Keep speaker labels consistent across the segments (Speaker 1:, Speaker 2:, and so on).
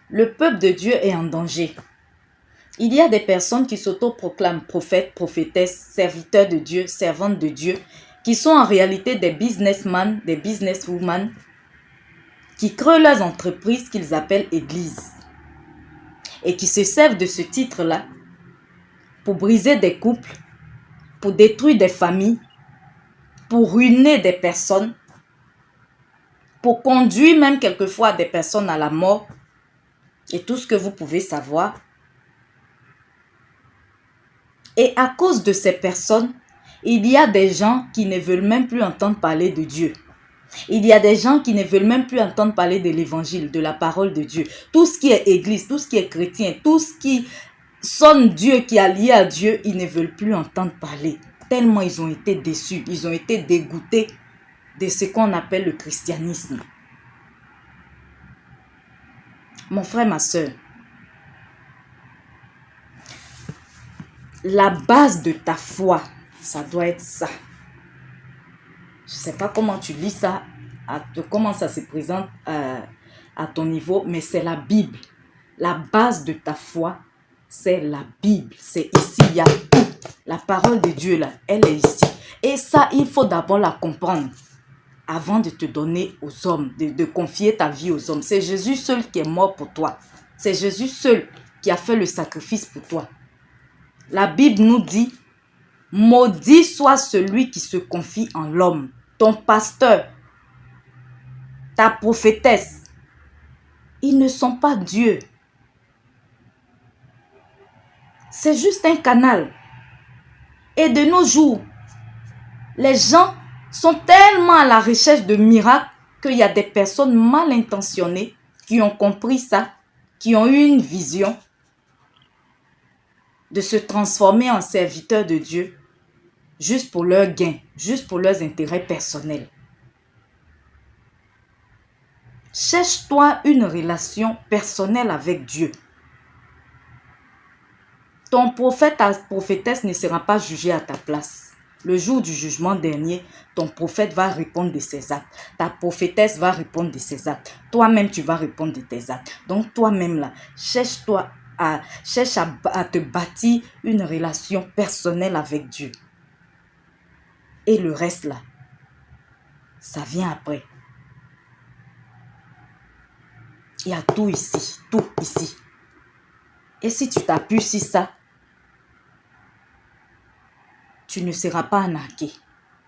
Speaker 1: Le peuple de Dieu est en danger. Il y a des personnes qui s'autoproclament prophètes, prophétesses, serviteurs de Dieu, servantes de Dieu, qui sont en réalité des businessmen, des businesswomen, qui créent leurs entreprises qu'ils appellent églises et qui se servent de ce titre-là pour briser des couples, pour détruire des familles, pour ruiner des personnes, pour conduire même quelquefois des personnes à la mort et tout ce que vous pouvez savoir. Et à cause de ces personnes, il y a des gens qui ne veulent même plus entendre parler de Dieu. Il y a des gens qui ne veulent même plus entendre parler de l'évangile, de la parole de Dieu. Tout ce qui est église, tout ce qui est chrétien, tout ce qui sonne Dieu, qui est lié à Dieu, ils ne veulent plus entendre parler. Tellement ils ont été déçus, ils ont été dégoûtés de ce qu'on appelle le christianisme. Mon frère, ma soeur, la base de ta foi, ça doit être ça. Je ne sais pas comment tu lis ça, comment ça se présente à ton niveau, mais c'est la Bible. La base de ta foi, c'est la Bible. C'est ici, il y a tout. La parole de Dieu, là, elle est ici. Et ça, il faut d'abord la comprendre avant de te donner aux hommes, de confier ta vie aux hommes. C'est Jésus seul qui est mort pour toi. C'est Jésus seul qui a fait le sacrifice pour toi. La Bible nous dit, maudit soit celui qui se confie en l'homme. Ton pasteur, ta prophétesse, ils ne sont pas Dieu. C'est juste un canal. Et de nos jours, les gens sont tellement à la recherche de miracles qu'il y a des personnes mal intentionnées qui ont compris ça, qui ont eu une vision de se transformer en serviteurs de Dieu juste pour leur gain, juste pour leurs intérêts personnels. Cherche-toi une relation personnelle avec Dieu. Ton prophète, ta prophétesse ne sera pas jugé à ta place. Le jour du jugement dernier, ton prophète va répondre de ses actes. Ta prophétesse va répondre de ses actes. Toi-même, tu vas répondre de tes actes. Donc, toi-même, là, cherche à te bâtir une relation personnelle avec Dieu. Et le reste, là, ça vient après. Il y a tout ici, tout ici. Et si tu t'appuies sur ça, tu ne seras pas arnaqué.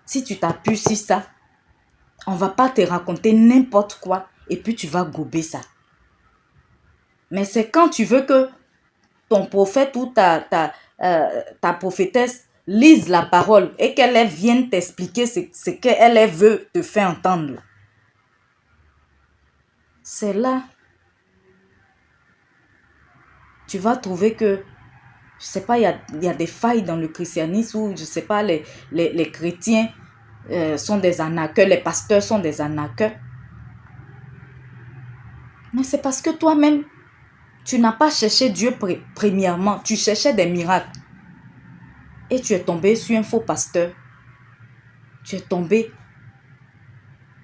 Speaker 1: Si tu t'appuies sur ça, on ne va pas te raconter n'importe quoi et puis tu vas gober ça. Mais c'est quand tu veux que ton prophète ou ta prophétesse lise la parole et qu'elle vienne t'expliquer ce qu'elle veut te faire entendre. C'est là. Tu vas trouver que, je ne sais pas, il y a des failles dans le christianisme où, je ne sais pas, les chrétiens sont des arnaqueurs, les pasteurs sont des arnaqueurs. Mais c'est parce que toi-même, tu n'as pas cherché Dieu premièrement. Tu cherchais des miracles. Et tu es tombé sur un faux pasteur. Tu es tombé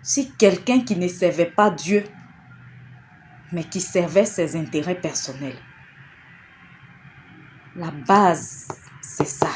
Speaker 1: sur quelqu'un qui ne servait pas Dieu, mais qui servait ses intérêts personnels. La base, c'est ça.